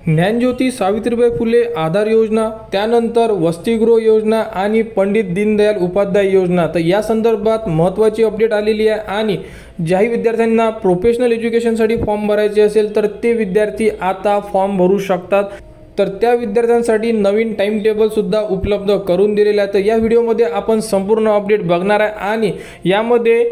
ज्ञानज्योती सावित्रीबाई फुले आधार योजना, त्यानंतर वसतिगृह योजना आणि पंडित दीनदयाल उपाध्याय योजना। तर या संदर्भात महत्त्वाची अपडेट आलेली आहे आणि ज्याही विद्यार्थ्यांना प्रोफेशनल एज्युकेशनसाठी फॉर्म भरायचे असेल तर ते विद्यार्थी आता फॉर्म भरू शकतात। तर त्या विद्यार्थ्यांसाठी नवीन टाइम टेबल सुद्धा उपलब्ध करून दिलेला आहे। तर या व्हिडिओमध्ये आपण संपूर्ण अपडेट बघणार आहे आणि यामध्ये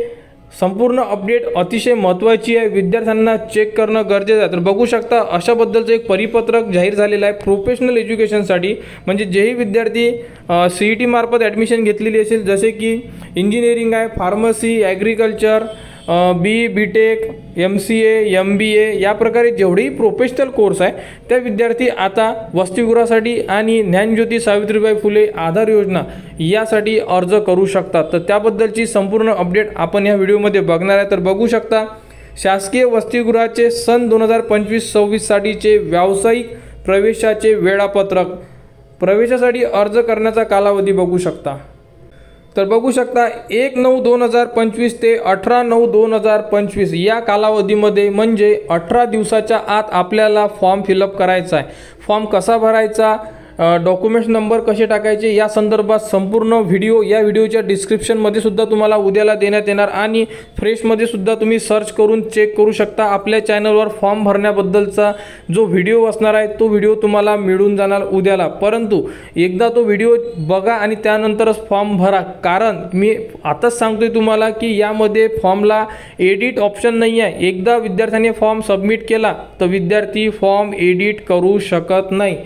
संपूर्ण अपडेट अतिशय महत्त्वाची आहे, विद्यार्थ्यांना चेक करणं गरजेचं आहे। तर बघू शकता अशा बद्दलचं एक परिपत्रक जाहीर झालेलं आहे प्रोफेशनल एज्युकेशनसाठी, म्हणजे जेही विद्यार्थी CET मार्फत ॲडमिशन घेतलेली असेल, जसे की इंजिनिअरिंग आहे, pharmacy, agriculture, BE, BTech, MCA, MBA या प्रकारे जेवढेही प्रोफेशनल कोर्स आहे त्या विद्यार्थी आता वसतिगृहासाठी आणि ज्ञानज्योती सावित्रीबाई फुले आधार योजना यासाठी अर्ज करू शकतात। तर त्याबद्दलची संपूर्ण अपडेट आपण या व्हिडिओमध्ये बघणार आहे। तर बघू शकता शासकीय वसतिगृहाचे सन 2025-26 साठीचे व्यावसायिक प्रवेशाचे वेळापत्रक, प्रवेशासाठी अर्ज करण्याचा कालावधी बघू शकता। तर बघू शकता 1/9/2025 ते 18/9/2025 या कालावधीमध्ये म्हणजे 18 दिवसाच्या आत आपल्याला फॉर्म फिलअप करायचा आहे। फॉर्म कसा भरायचा, डॉक्युमेंट्स नंबर कसे टाकायचे या संदर्भात संपूर्ण व्हिडिओ या व्हिडिओच्या डिस्क्रिप्शनमध्ये सुद्धा तुम्हाला उद्याला देण्यात येणार आणि फ्रेशमध्ये सुद्धा तुम्ही सर्च करून चेक करू शकता। आपल्या चॅनलवर फॉर्म भरण्याबद्दलचा जो व्हिडिओ असणार आहे तो व्हिडिओ तुम्हाला मिळून जाणार उद्याला, परंतु एकदा तो व्हिडिओ बघा आणि त्यानंतरच फॉर्म भरा। कारण मी आताच सांगतोय तुम्हाला की यामध्ये फॉर्मला एडिट ऑप्शन नाही आहे। एकदा विद्यार्थ्याने फॉर्म सबमिट केला तर विद्यार्थी फॉर्म एडिट करू शकत नाही।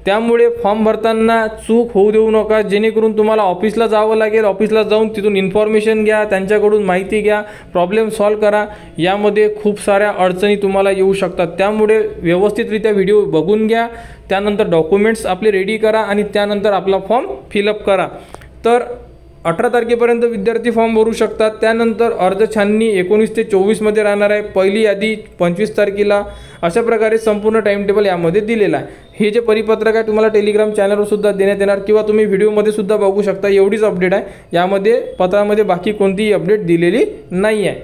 त्यामुळे फॉर्म भरताना चूक होऊ देऊ नका, जेणेकरून तुम्हाला ऑफिसला जावं लागेल, ऑफिसला जाऊन तिथून इन्फॉर्मेशन घ्या, त्यांच्याकडून माहिती घ्या, प्रॉब्लेम सॉल्व करा, यामध्ये खूप साऱ्या अडचणी तुम्हाला येऊ शकतात। त्यामुळे व्यवस्थितरित्या व्हिडिओ बघून घ्या, त्यानंतर डॉक्युमेंट्स आपले रेडी करा आणि त्यानंतर आपला फॉर्म फिलअप करा। तर 18 तारखेपर्यंत विद्यार्थी फॉर्म भरू शकतात। त्यानंतर अर्ज छाननी 19 ते 24 मध्ये राहणार आहे, पहिली यादी 25 तारखेला, अशा प्रकारे संपूर्ण टाइम टेबल यामध्ये दिलेला आहे। हे जे परिपत्रक आहे तुम्हाला टेलिग्राम चॅनलवर सुद्धा देण्यात येणार किंवा तुम्ही व्हिडिओमध्ये सुद्धा बघू शकता। एवढीच अपडेट आहे, यामध्ये पत्रामध्ये बाकी कोणतीही अपडेट दिलेली नाही आहे।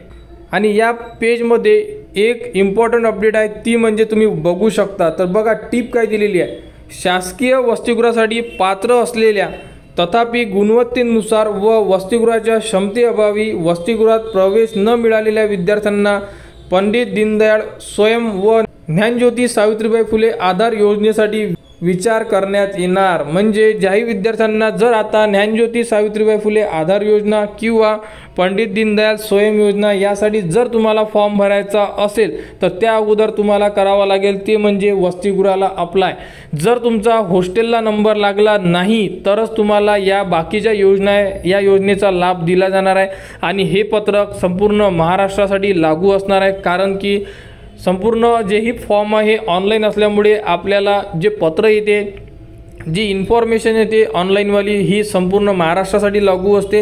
आणि या पेजमध्ये एक इम्पॉर्टंट अपडेट आहे, ती म्हणजे तुम्ही बघू शकता। तर बघा टिप काय दिलेली आहे, शासकीय वसतिगृहासाठी पात्र असलेल्या तथापि गुणवत्तेनुसार व वसतिगृहाच्या क्षमतेअभावी वसतिगृहात प्रवेश न मिळालेल्या विद्यार्थ्यांना पंडित दीनदयाळ स्वयं व ज्ञानज्योती सावित्रीबाई फुले आधार योजनेसाठी विचार करण्यात येणार। म्हणजे ज्याही विद्यार्थ्यांना जर आता ज्ञानज्योती सावित्रीबाई फुले आधार योजना किंवा पंडित दीनदयाल स्वयं योजना यासाठी जर तुम्हाला फॉर्म भरायचा असेल तर त्या अगोदर तुम्हाला करावं लागेल ते म्हणजे वसतिगृहाला अप्लाय। जर तुमचा हॉस्टेलला नंबर लागला नाही तरच तुम्हाला या बाकीच्या योजना या योजनेचा लाभ दिला जाणार आहे। आणि हे पत्रक संपूर्ण महाराष्ट्रासाठी लागू असणार आहे, कारण की संपूर्ण जेही फॉर्म आहे ऑनलाईन असल्यामुळे आपल्याला जे पत्र येते, जी इन्फॉर्मेशन येते ऑनलाईनवाली, ही संपूर्ण महाराष्ट्रासाठी लागू असते।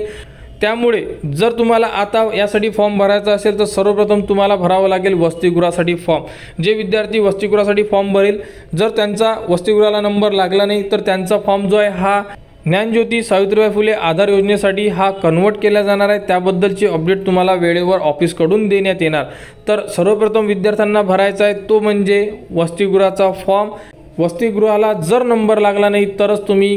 त्यामुळे जर तुम्हाला आता यासाठी फॉर्म भरायचा असेल तर सर्वप्रथम तुम्हाला भरावं लागेल वसतिगृहासाठी फॉर्म। जे विद्यार्थी वसतिगृहासाठी फॉर्म भरेल, जर त्यांचा वसतिगृहाला नंबर लागला नाही तर त्यांचा फॉर्म जो आहे हा ज्ञानज्योती सावित्रीबाई फुले आधार योजनेसाठी हा कन्वर्ट केला जाणार आहे। त्याबद्दलची अपडेट तुम्हाला वेळेवर ऑफिसकडून देण्यात येणार। तर सर्वप्रथम विद्यार्थ्यांना भरायचा आहे तो म्हणजे वसतिगृहाचा फॉर्म। वसतिगृहाला जर नंबर लागला नाही तरच तुम्ही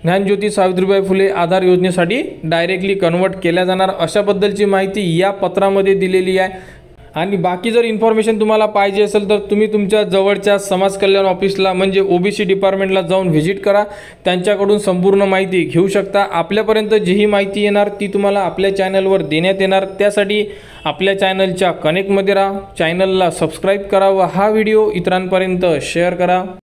ज्ञानज्योती सावित्रीबाई फुले आधार योजनेसाठी डायरेक्टली कन्वर्ट केल्या जाणार, अशाबद्दलची माहिती या पत्रामध्ये दिलेली आहे। आणि बाकी जर इन्फॉर्मेशन तुम्हाला पाहिजे असेल तर तुम्ही तुमच्या जवळच्या समाज कल्याण ऑफिसला म्हणजे OBC डिपार्टमेंटला जाऊन व्हिजिट करा, त्यांच्याकडून संपूर्ण माहिती घेऊ शकता। आपल्यापर्यंत जीही माहिती येणार ती तुम्हाला आपल्या चॅनलवर देण्यात येणार। त्यासाठी आपल्या चॅनलच्या कनेक्टमध्ये राहा, चॅनलला सबस्क्राईब करा व हा व्हिडिओ इतरांपर्यंत शेअर करा।